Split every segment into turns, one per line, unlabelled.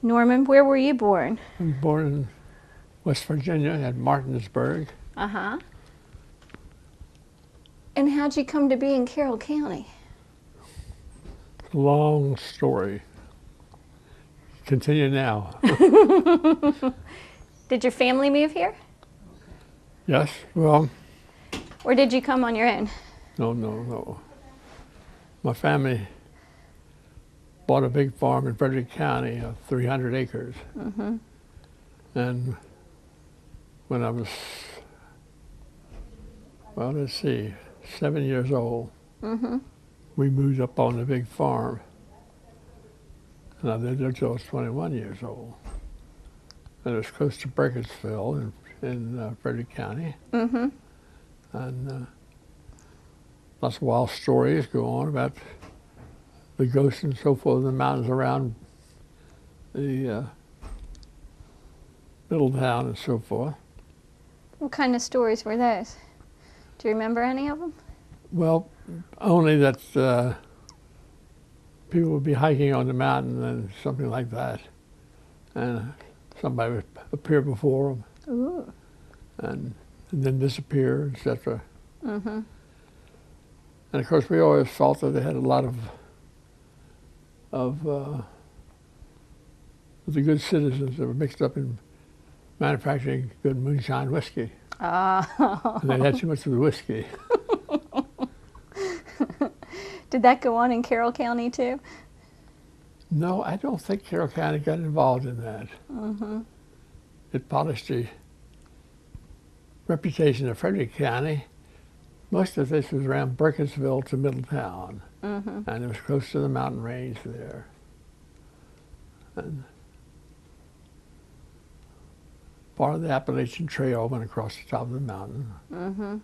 Norman, where were you born?
I was born in West Virginia at Martinsburg.
Uh-huh. And how'd you come to be in Carroll County?
Long story. Continue now.
Did your family move here?
Yes, well,
Or did you come on your own?
no. My family bought a big farm in Frederick County of 300 acres.
Mm-hmm.
And when I was, well, let's see, 7 years old,
Mm-hmm.
we moved up on the big farm. And I lived there until I was 21 years old. And it was close to Burkittsville in Frederick County.
Mm-hmm.
And lots of wild stories go on about the ghosts and so forth in the mountains around the middle town and so forth.
What kind of stories were those? Do you remember any of them?
Well, only that people would be hiking on the mountain and something like that. And somebody would appear before them.
Ooh.
And then disappear, etc.
Mm-hmm.
And of course, we always felt that they had a lot of the good citizens that were mixed up in manufacturing good moonshine whiskey.
Oh.
And they had too much of the whiskey.
Did that go on in Carroll County too?
No, I don't think Carroll County got involved in that.
Mm-hmm.
It polished the reputation of Frederick County. Most of this was around Burkittsville to Middletown,
Mm-hmm.
and it was close to the mountain range there. And part of the Appalachian Trail went across the top of the mountain
Mm-hmm.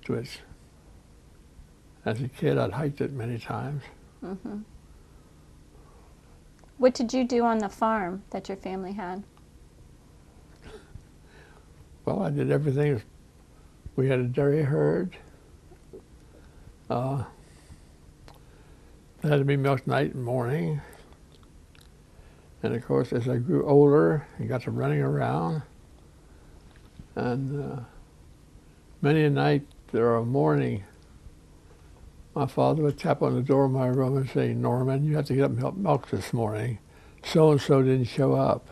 to its. As a kid, I'd hiked it many times.
Mm-hmm. What did you do on the farm that your family had?
Well, I did everything. We had a dairy herd. It had to be milked night and morning. And of course, as I grew older and got to running around, and many a night or a morning, my father would tap on the door of my room and say, "Norman, you have to get up and help milk this morning. So-and-so didn't show up."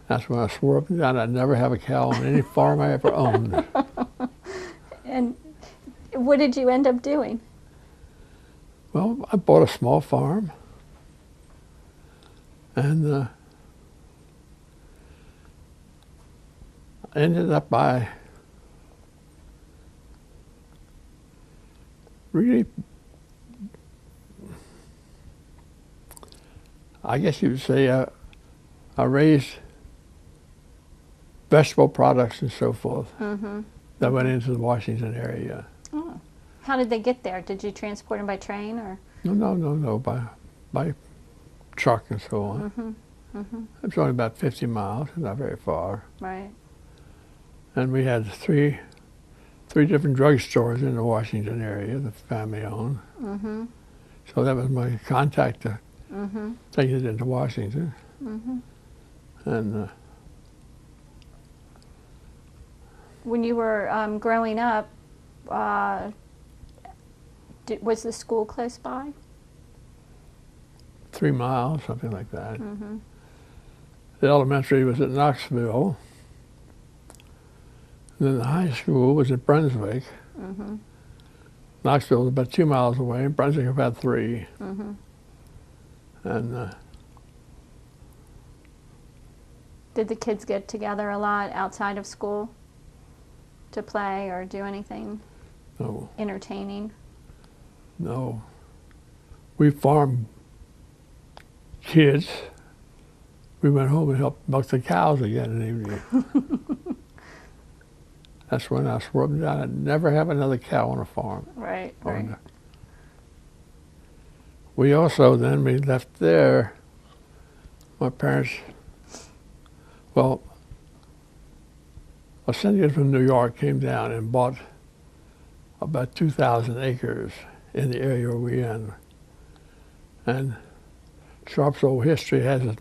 That's when I swore up and down I'd never have a cow on any farm I ever owned.
And what did you end up doing?
Well, I bought a small farm, and I ended up by really, I guess you would say, I raised vegetable products and so forth
Mm-hmm.
that went into the Washington area.
Oh. How did they get there? Did you transport them by train or?
No, by truck and so on.
Mm-hmm. Mm-hmm.
It's only about 50 miles, not very far.
Right.
And we had three different drugstores in the Washington area the family owned.
Mm-hmm.
So that was my contact to
Mm-hmm.
take it into Washington.
Mm-hmm.
And
When you were growing up, was the school close by?
3 miles, something like that.
Mm-hmm.
The elementary was at Knoxville. And then the high school was at Brunswick.
Mm-hmm.
Knoxville was about 2 miles away, and Brunswick about 3.
Mm-hmm.
And
Did the kids get together a lot outside of school to play or do anything entertaining?
No. We farmed kids. We went home and helped milk the cows again in the evening. That's when I swore up and down I'd never have another cow on a farm.
Right, right.
We also, then we left there, my parents, well, a syndicate from New York came down and bought about 2,000 acres in the area we in. And Sharp's Old History has an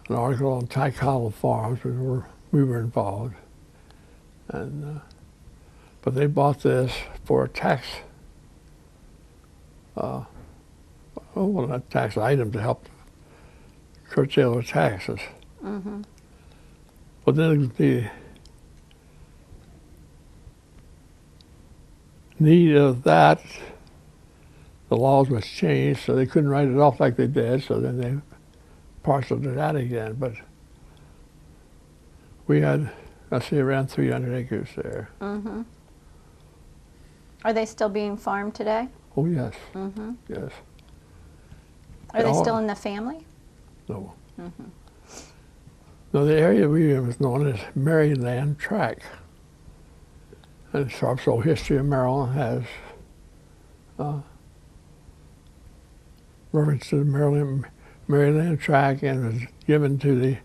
article on Tyconnell Farms. We were involved, and but they bought this for a tax. Well, not tax item to help curtail the taxes.
Mm-hmm.
But then the need of that, the laws was changed, so they couldn't write it off like they did, so then they parceled it out again. But we had, I see, around 300 acres there.
Mm-hmm. Are they still being farmed today?
Oh, yes.
Mm-hmm.
Yes.
Are they still in the family?
No.
Mm-hmm.
No, the area we were in was known as Maryland Tract. And Sharp's Old History of Maryland has reference to the Maryland Tract, and was given to the,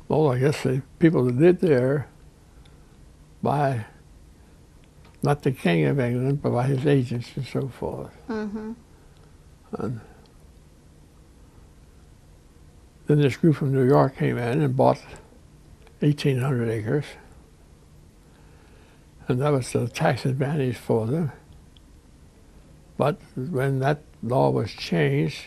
well, I guess the people that lived there by, not the King of England, but by his agents and so forth.
Mm-hmm.
And then this group from New York came in and bought 1,800 acres. And that was the tax advantage for them. But when that law was changed,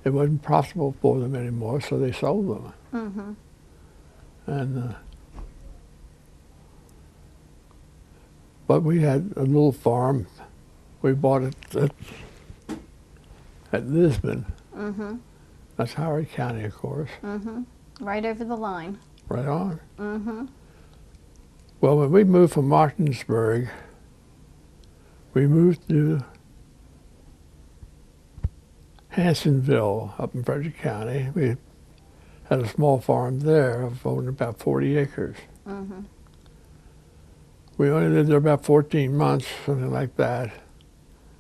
it wasn't profitable for them anymore, so they sold them.
Mm-hmm.
And but we had a little farm. We bought it at Lisbon.
Mm-hmm.
That's Howard County, of course.
Mm-hmm. Right over the line.
Right on.
Mm-hmm.
Well, when we moved from Martinsburg, we moved to Hansonville up in Frederick County. We had a small farm there of only about 40 acres.
Mm-hmm.
We only lived there about 14 months, something like that.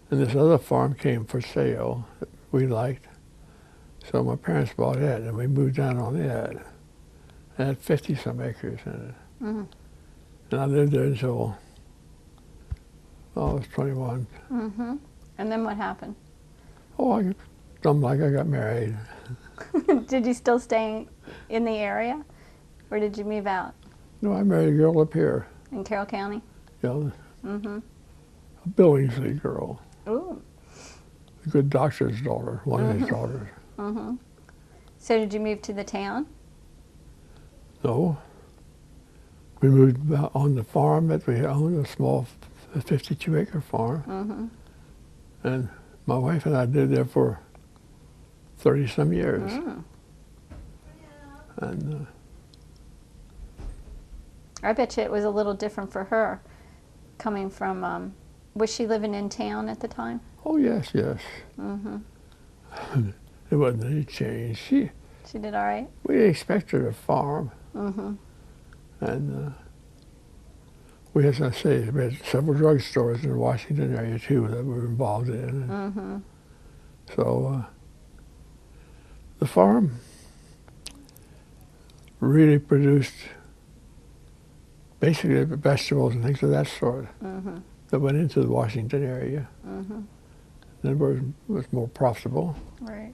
And this other farm came for sale that we liked. So my parents bought it, and we moved down on it. It had 50-some acres in it.
Mm-hmm.
And I lived there until I was 21.
Mm-hmm. And then what happened?
Oh, something like I got married.
Did you still stay in the area, or did you move out?
No, I married a girl up here.
In Carroll County?
Yeah,
Mm-hmm.
a Billingsley girl.
Ooh.
A good doctor's daughter, one of his daughters.
Mm-hmm. So did you move to the town?
No. We moved on the farm that we owned, a small 52-acre farm.
Mm-hmm.
And my wife and I lived there for 30-some years.
Mm.
And
I bet you it was a little different for her, coming from, was she living in town at the time?
oh, yes, yes.
Mm-hmm.
There wasn't any change.
She did all right?
We expected her to farm.
Mm-hmm.
And we, as I say, we had several drugstores in the Washington area, too, that we were involved in.
Mm-hmm.
So the farm really produced basically vegetables and things of that sort
Mm-hmm.
that went into the Washington area.
Mm-hmm.
Then it was more profitable.
Right.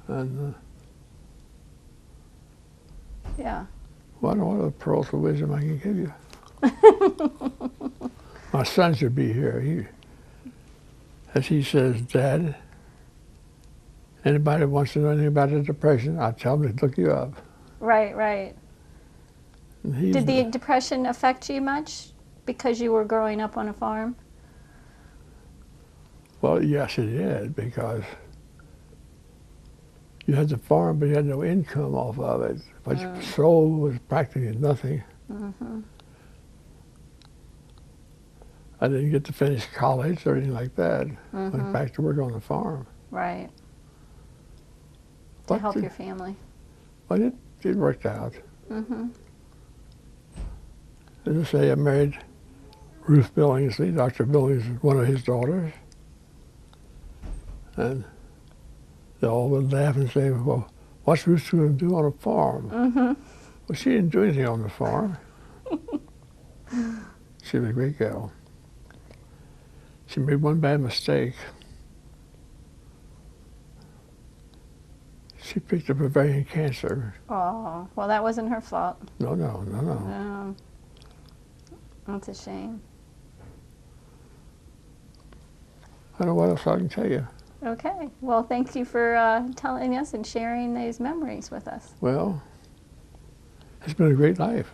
And
Yeah.
what other pearls of wisdom I can give you? My son should be here. As he says, Dad, anybody that wants to know anything about the Depression, I tell them to look you up.
Right, right.
And
Did the Depression affect you much because you were growing up on a farm?
Well, yes, it did, because you had the farm, but you had no income off of it. What you sold was practically nothing.
Mm-hmm.
I didn't get to finish college or anything like that.
Mm-hmm.
Went back to work on the farm.
Right. To
But
help your family.
But it worked out.
Mm-hmm.
As I say, I married Ruth Billingsley. Dr. Billingsley is one of his daughters. And they all would laugh and say, well, what's Ruth going to do on a farm?
Mm-hmm.
Well, she didn't do anything on the farm. She was a great girl. She made one bad mistake. She picked up ovarian cancer.
Oh, well, that wasn't her fault.
No.
No. That's a shame.
I don't know what else I can tell you.
Okay. Well, thank you for telling us and sharing these memories with us.
Well, it's been a great life.